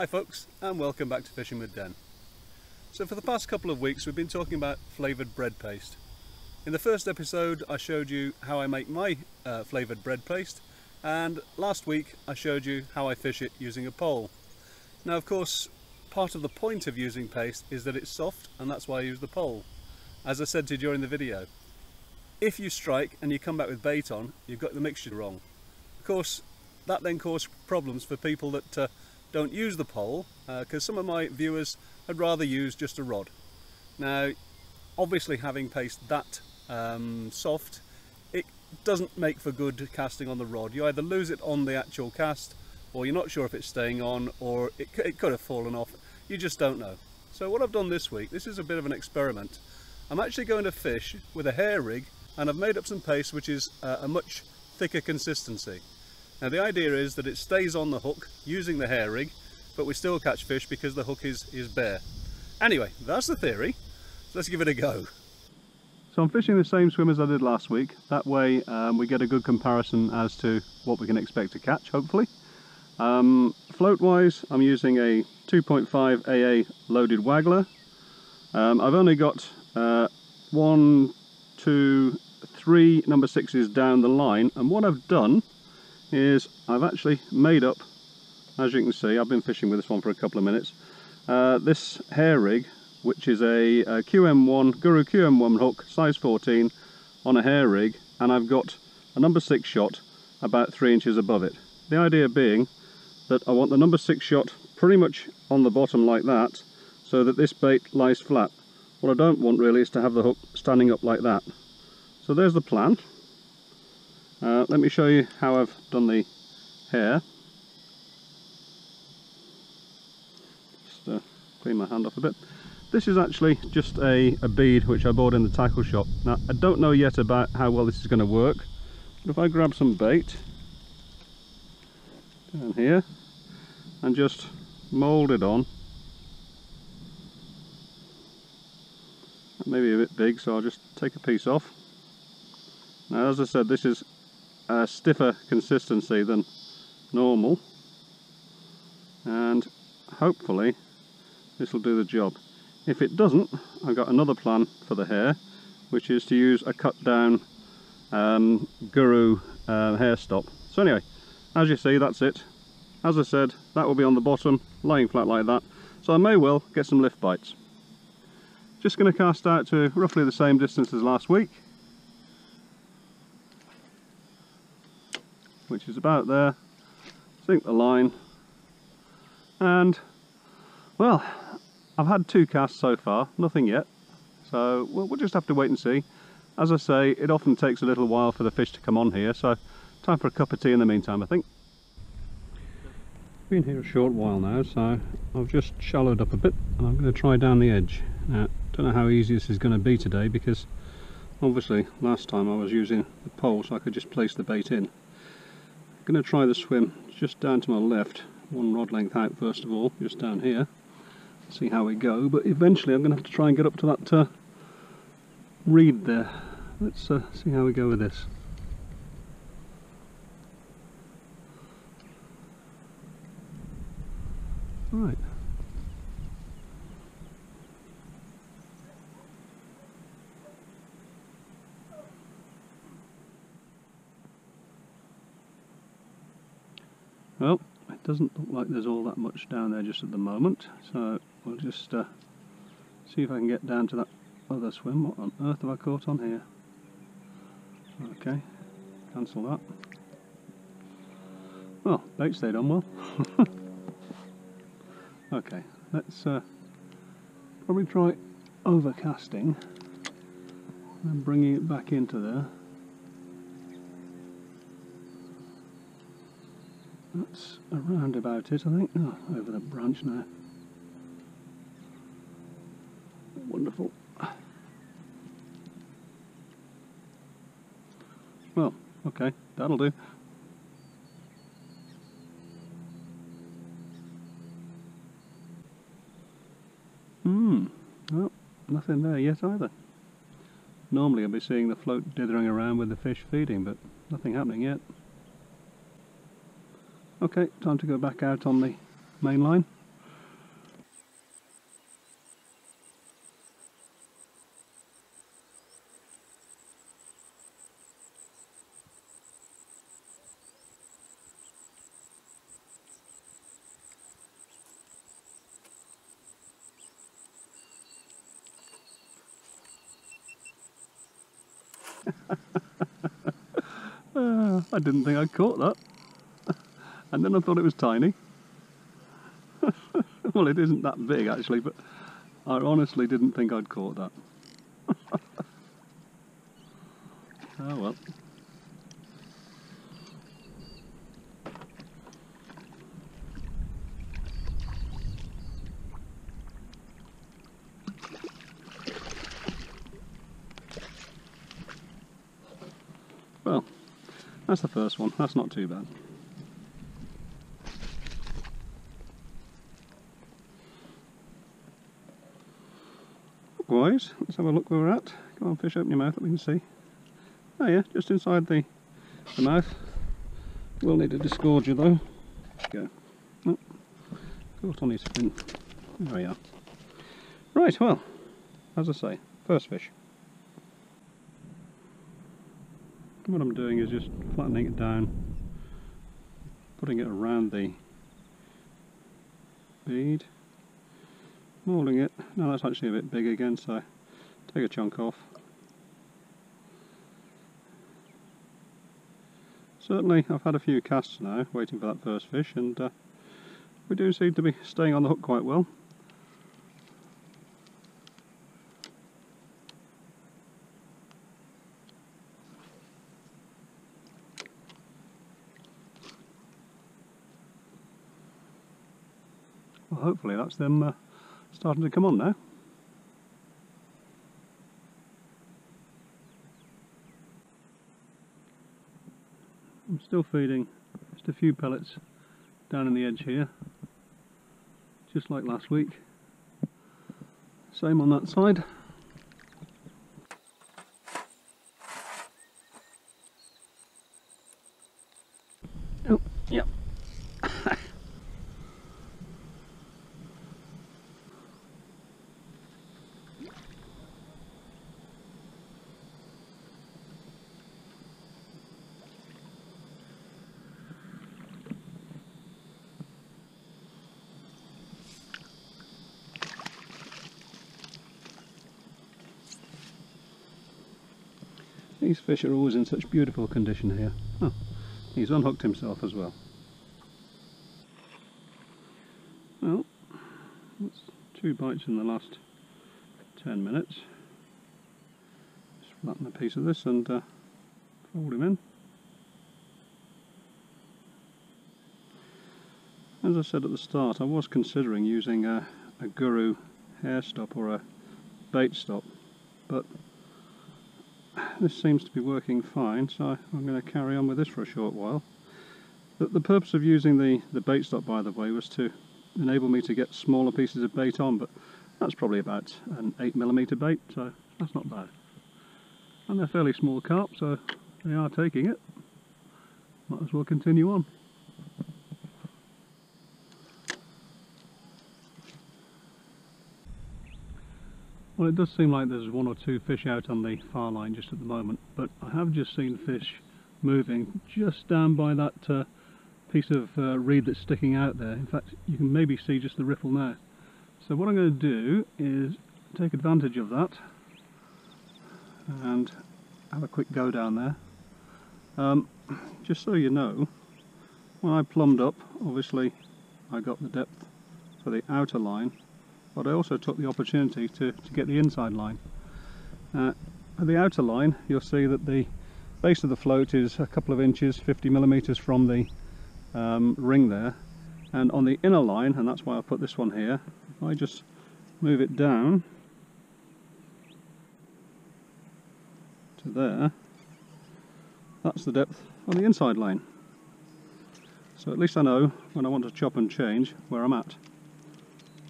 folks, and welcome back to Fishing with Den. So for the past couple of weeks we've been talking about flavoured bread paste. In the first episode I showed you how I make my flavoured bread paste, and last week I showed you how I fish it using a pole. Now of course part of the point of using paste is that it's soft, and that's why I use the pole. As I said to you during the video, if you strike and you come back with bait on, you've got the mixture wrong. Of course that then causes problems for people that don't use the pole, because some of my viewers had rather use just a rod. Now obviously having paste that soft, it doesn't make for good casting on the rod. You either lose it on the actual cast, or you're not sure if it's staying on, or it could have fallen off. You just don't know. So what I've done this week, this is a bit of an experiment. I'm actually going to fish with a hair rig, and I've made up some paste which is a much thicker consistency. Now the idea is that it stays on the hook using the hair rig, but we still catch fish because the hook is bare. Anyway, that's the theory, so let's give it a go. So I'm fishing the same swim as I did last week. That way we get a good comparison as to what we can expect to catch, hopefully. Float wise, I'm using a 2.5 AA loaded Waggler. I've only got 1, 2, 3 number 6s down the line, and what I've done is I've actually made up, as you can see, I've been fishing with this one for a couple of minutes, this hair rig, which is a QM1, Guru QM1 hook, size 14 on a hair rig, and I've got a number 6 shot about 3 inches above it. The idea being that I want the number 6 shot pretty much on the bottom like that, so that this bait lies flat. What I don't want really is to have the hook standing up like that. So there's the plan. Let me show you how I've done the hair. Just clean my hand off a bit. This is actually just a bead which I bought in the tackle shop. Now I don't know yet about how well this is going to work, but if I grab some bait down here and just mould it on, that may be a bit big, so I'll just take a piece off. Now as I said, this is a stiffer consistency than normal, and hopefully this will do the job. If it doesn't, I've got another plan for the hair, which is to use a cut down Guru hair stop. So anyway, as you see, that's it. As I said, that will be on the bottom, lying flat like that, so I may well get some lift bites. Just going to cast out to roughly the same distance as last week, which is about there. Sink the line, and well, I've had 2 casts so far, nothing yet, so we'll just have to wait and see. As I say, it often takes a little while for the fish to come on here, so time for a cup of tea in the meantime, I think. Been here a short while now, so I've just shallowed up a bit, and I'm going to try down the edge. Now, don't know how easy this is going to be today, because obviously last time I was using the pole so I could just place the bait in. I'm going to try the swim just down to my left, 1 rod length out first of all, just down here, see how we go, but eventually I'm going to have to try and get up to that reed there. Let's see how we go with this. Right. Well, it doesn't look like there's all that much down there just at the moment, so we'll just see if I can get down to that other swim. What on earth have I caught on here? Okay, cancel that. Well, bait stayed on well. Okay, let's probably try overcasting and bringing it back into there. That's around about it, I think. Oh, over the branch now. Wonderful. Well, okay, that'll do. Well, nothing there yet either. Normally I'll be seeing the float dithering around with the fish feeding, but nothing happening yet. Okay, time to go back out on the main line. I didn't think I'd caught that. And then I thought it was tiny. Well, it isn't that big actually, but I honestly didn't think I'd caught that. Oh well. Well, that's the first one. That's not too bad. Otherwise, let's have a look where we're at. Come on, fish, open your mouth, let me can see. Oh yeah, just inside the mouth. We'll need a disgorger though. Go. Oh, caught on his fin. There we are. Right, well, as I say, first fish. What I'm doing is just flattening it down, putting it around the bead, moulding it. Now that's actually a bit big again, so take a chunk off. Certainly I've had a few casts now waiting for that first fish, and we do seem to be staying on the hook quite well. Well, hopefully that's them starting to come on now. I'm still feeding just a few pellets down in the edge here, just like last week. Same on that side. Oh, yeah. These fish are always in such beautiful condition here. Oh, he's unhooked himself as well. Well, that's 2 bites in the last 10 minutes. Just flatten a piece of this and fold him in. As I said at the start, I was considering using a Guru hair stop or a bait stop, but this seems to be working fine, so I'm going to carry on with this for a short while. The purpose of using the bait stop, by the way, was to enable me to get smaller pieces of bait on, but that's probably about an 8mm bait, so that's not bad. And they're fairly small carp, so they are taking it. Might as well continue on. Well, it does seem like there's 1 or 2 fish out on the far line just at the moment, but I have just seen fish moving just down by that piece of reed that's sticking out there. In fact, you can maybe see just the ripple now. So what I'm going to do is take advantage of that and have a quick go down there. Just so you know, when I plumbed up, obviously I got the depth for the outer line, but I also took the opportunity to get the inside line. For the outer line, you'll see that the base of the float is a couple of inches, 50mm from the ring there, and on the inner line, and that's why I put this one here, if I just move it down to there, that's the depth on the inside line. So at least I know when I want to chop and change where I'm at.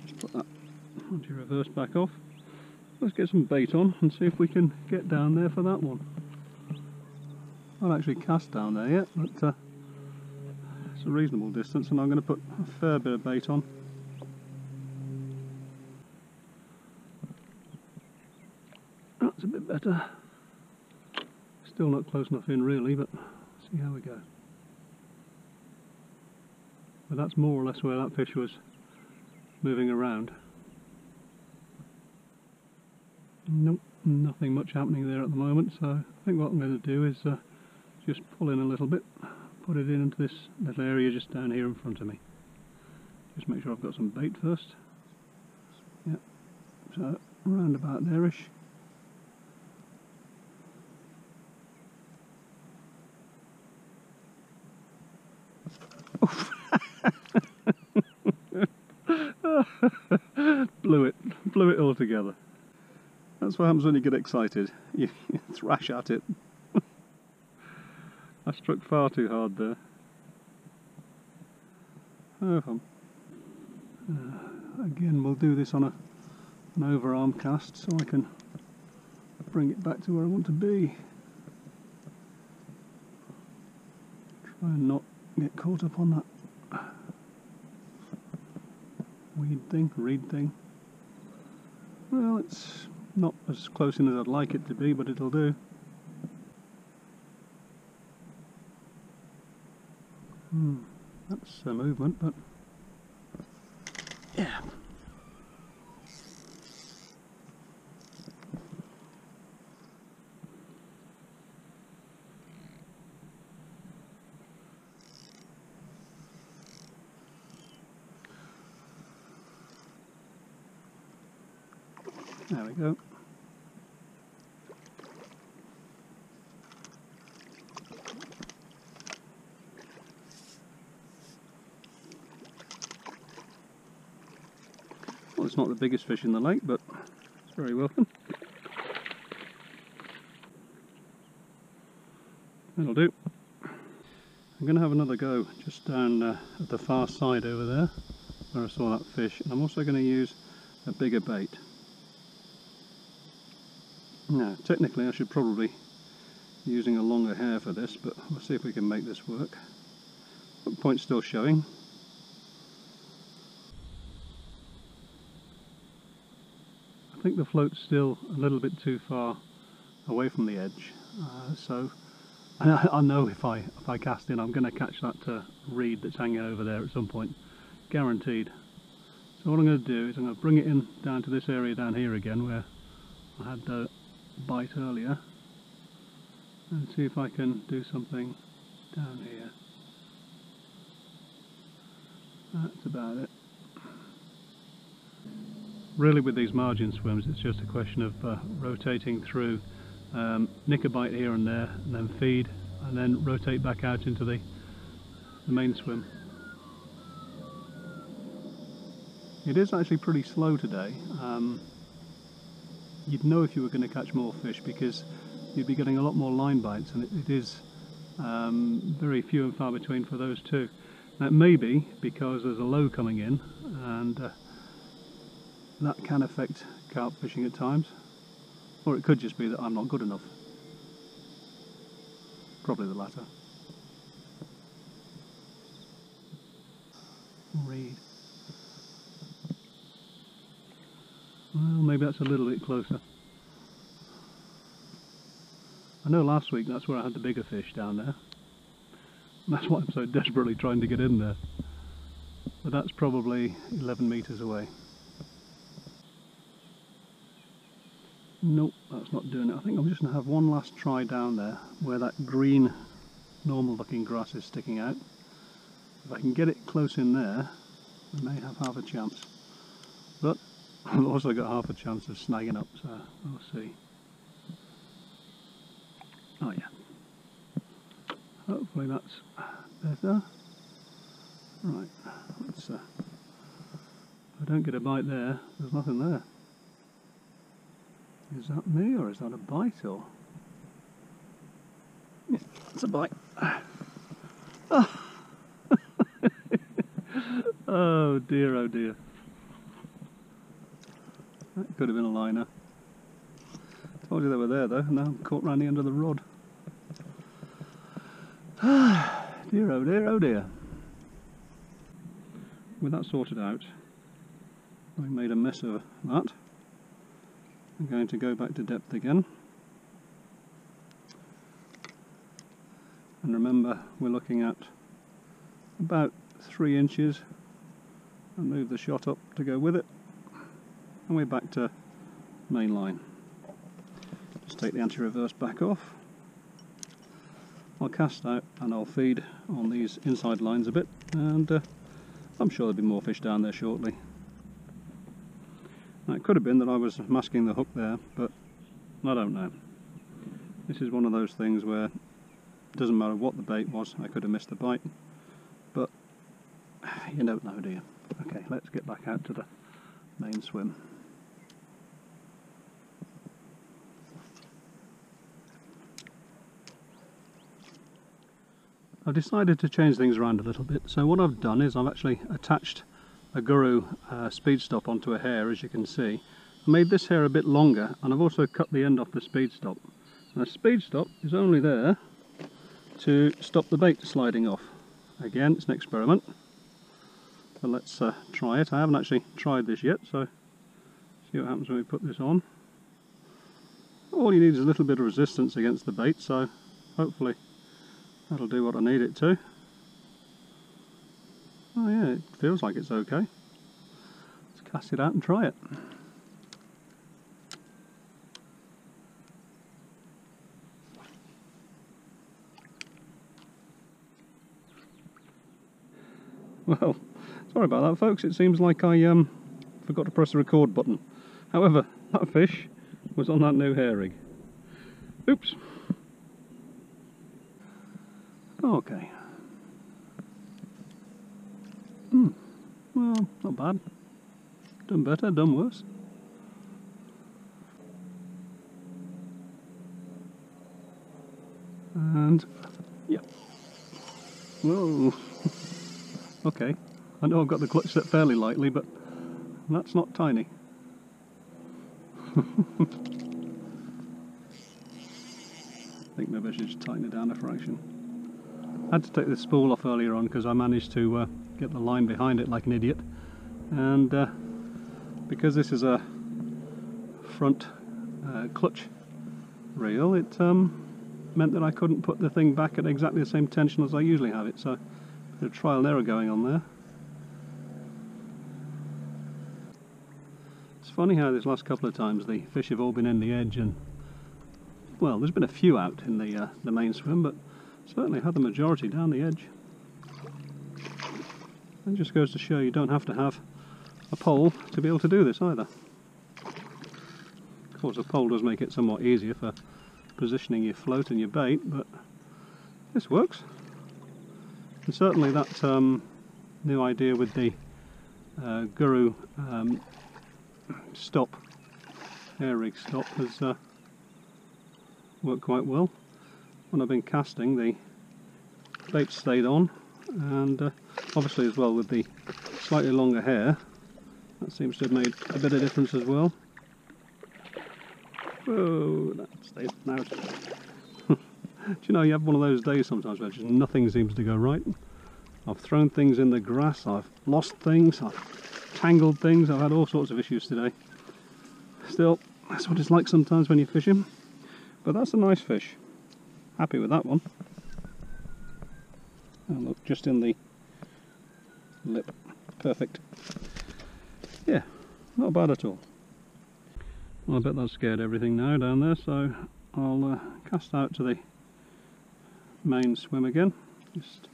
Just put that onto reverse back off. Let's get some bait on and see if we can get down there for that one. I've not actually cast down there yet, but it's a reasonable distance, and I'm going to put a fair bit of bait on. That's a bit better. Still not close enough in really, but see how we go. But that's more or less where that fish was moving around. Nope, nothing much happening there at the moment, so I think what I'm going to do is just pull in a little bit, put it into this little area just down here in front of me. Just make sure I've got some bait first. Yep, so round about there-ish. Blew it all together. That's what happens when you get excited. You thrash at it. I struck far too hard there. Oh, again, we'll do this on an overarm cast so I can bring it back to where I want to be. Try and not get caught up on that reed thing. Well, it's not as close in as I'd like it to be, but it'll do. That's a movement, but yeah. There we go. Well, it's not the biggest fish in the lake, but it's very welcome. That'll do. I'm going to have another go just down at the far side over there where I saw that fish, and I'm also going to use a bigger bait. Now, technically I should probably be using a longer hair for this, but we'll see if we can make this work. Hook point still showing. I think the float's still a little bit too far away from the edge, so I know if I cast in I'm going to catch that reed that's hanging over there at some point, guaranteed. So what I'm going to do is I'm going to bring it in down to this area down here again where I had the bite earlier, and see if I can do something down here. That's about it. Really, with these margin swims, it's just a question of rotating through, nick a bite here and there, and then feed, and then rotate back out into the main swim. It is actually pretty slow today. You'd know if you were going to catch more fish because you'd be getting a lot more line bites, and it is very few and far between for those two. That may be because there's a low coming in, and that can affect carp fishing at times, or it could just be that I'm not good enough. Probably the latter. Reed. Well, maybe that's a little bit closer. I know last week that's where I had the bigger fish down there. That's why I'm so desperately trying to get in there. But that's probably 11 metres away. Nope, that's not doing it. I think I'm just going to have one last try down there where that green normal looking grass is sticking out. If I can get it close in there, I may have half a chance. But I've also got half a chance of snagging up, so we'll see. Oh yeah. Hopefully that's better. Right, let's, if I don't get a bite there, there's nothing there. Is that me, or is that a bite, or? Yeah, it's a bite. Oh. Oh dear, oh dear. That could have been a liner. Told you they were there though, and now I'm caught round the end of the rod. Dear, oh dear, oh dear. With that sorted out, I made a mess of that. I'm going to go back to depth again. And remember, we're looking at about 3 inches, and move the shot up to go with it. And we're back to main line. Just take the anti-reverse back off. I'll cast out and I'll feed on these inside lines a bit, and I'm sure there'll be more fish down there shortly. Now, it could have been that I was masking the hook there, but I don't know. This is one of those things where it doesn't matter what the bait was, I could have missed the bite, but you don't know, do you? Okay, let's get back out to the main swim. I've decided to change things around a little bit, so what I've done is I've actually attached a Guru speed stop onto a hair, as you can see. I made this hair a bit longer, and I've also cut the end off the speed stop. And the speed stop is only there to stop the bait sliding off. Again, it's an experiment, so let's try it. I haven't actually tried this yet, so see what happens when we put this on. All you need is a little bit of resistance against the bait, so hopefully that'll do what I need it to. Oh yeah, it feels like it's okay. Let's cast it out and try it. Well, sorry about that folks, it seems like I forgot to press the record button. However, that fish was on that new hair rig. Oops. Okay. Well, not bad. Done better, done worse. And, yeah. Whoa. Okay. I know I've got the clutch set fairly lightly, but that's not tiny. I think maybe I should just tighten it down a fraction. I had to take the spool off earlier on because I managed to get the line behind it like an idiot, and because this is a front clutch reel, it meant that I couldn't put the thing back at exactly the same tension as I usually have it, so a bit of trial and error going on there. It's funny how this last couple of times the fish have all been in the edge, and well, there's been a few out in the main swim, but certainly had the majority down the edge. It just goes to show you don't have to have a pole to be able to do this either. Of course, a pole does make it somewhat easier for positioning your float and your bait, but this works. And certainly that new idea with the Guru stop, air rig stop, has worked quite well. When I've been casting, the bait stayed on, and obviously as well with the slightly longer hair, that seems to have made a bit of difference as well. Whoa, that stayed now. Do you know, you have one of those days sometimes where just nothing seems to go right? I've thrown things in the grass, I've lost things, I've tangled things, I've had all sorts of issues today. Still, that's what it's like sometimes when you're fishing. But that's a nice fish. Happy with that one. And look, just in the lip. Perfect. Yeah, not bad at all. Well, I bet that scared everything now down there, so I'll cast out to the main swim again. Just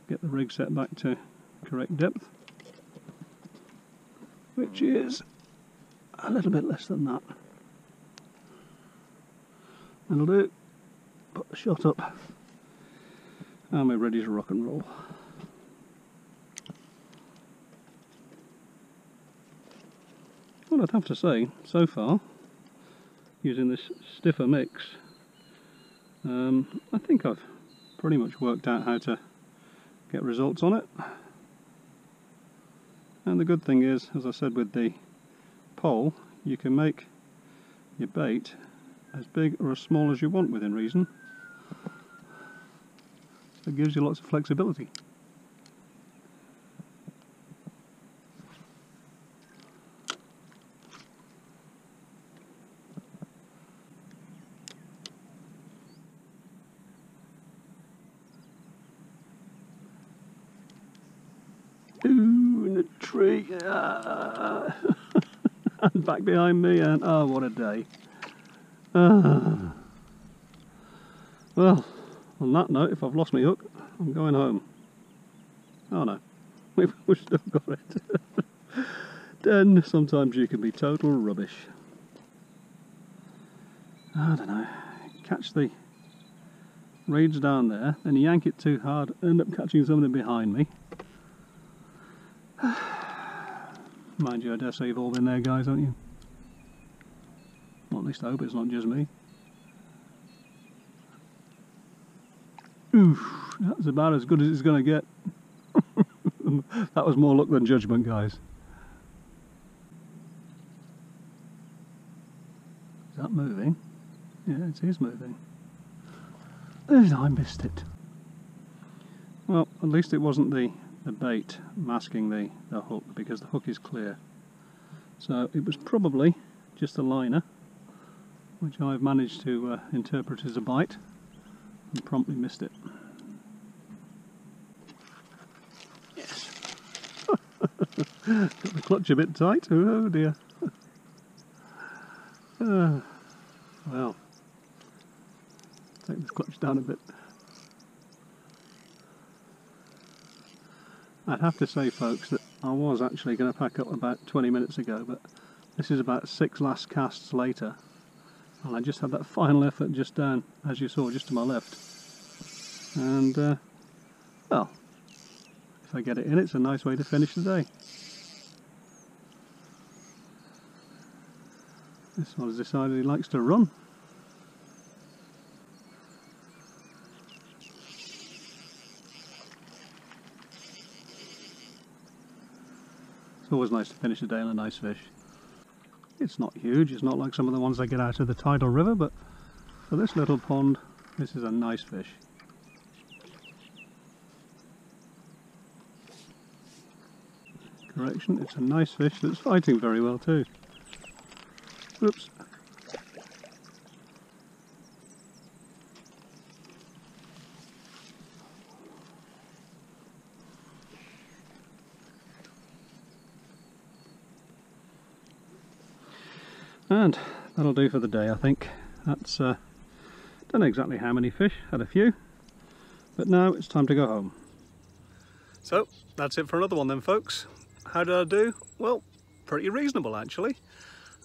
get the rig set back to correct depth, which is a little bit less than that. That'll do. Put the shot up, and we're ready to rock and roll. Well, I'd have to say, so far, using this stiffer mix, I think I've pretty much worked out how to get results on it. And the good thing is, as I said with the pole, you can make your bait as big or as small as you want within reason. So it gives you lots of flexibility. Ooh, in the tree. And back behind me, and oh, what a day. Well, on that note, if I've lost my hook, I'm going home. Oh no, we've still got it. Then sometimes you can be total rubbish. I don't know, catch the reeds down there, then yank it too hard, end up catching something behind me. Mind you, I dare say you've all been there, guys, haven't you? Well, at least I hope it's not just me. Oof, that's about as good as it's going to get. That was more luck than judgment, guys. Is that moving? Yeah, it is moving. I missed it. Well, at least it wasn't the bait masking the hook, because the hook is clear. So it was probably just a liner, which I've managed to interpret as a bite, and promptly missed it. Yes. Got the clutch a bit tight. Oh dear. Well, take this clutch down a bit. I'd have to say, folks, that I was actually going to pack up about 20 minutes ago, but this is about 6 last casts later, and I just had that final effort just down, as you saw, just to my left. And, well, if I get it in, it's a nice way to finish the day. This one's decided he likes to run. It's always nice to finish the day on a nice fish. It's not huge, it's not like some of the ones I get out of the tidal river, but for this little pond, this is a nice fish. Correction, it's a nice fish that's fighting very well too. Oops. And that'll do for the day, I think. That's don't know exactly how many fish, had a few, but now it's time to go home. So that's it for another one then, folks. How did I do? Well, pretty reasonable actually.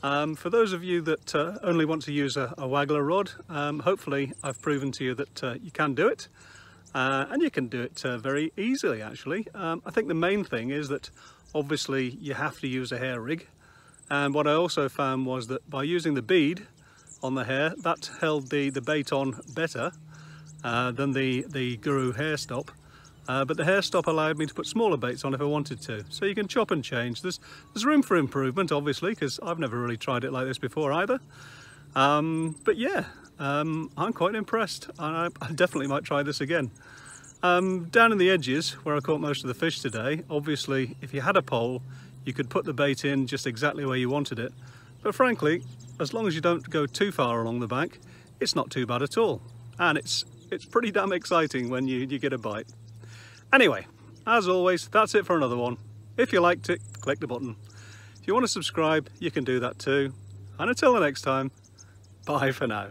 For those of you that only want to use a Waggler rod, hopefully I've proven to you that you can do it, and you can do it very easily actually. I think the main thing is that obviously you have to use a hair rig. And what I also found was that by using the bead on the hair, that held the bait on better than the Guru hair stop. But the hair stop allowed me to put smaller baits on if I wanted to. So you can chop and change. There's room for improvement, obviously, because I've never really tried it like this before either. But yeah, I'm quite impressed. I definitely might try this again. Down in the edges, where I caught most of the fish today, obviously, if you had a pole, you could put the bait in just exactly where you wanted it. But frankly, as long as you don't go too far along the bank, it's not too bad at all. And it's pretty damn exciting when you get a bite. Anyway, as always, that's it for another one. If you liked it, click the button. If you want to subscribe, you can do that too. And until the next time, bye for now.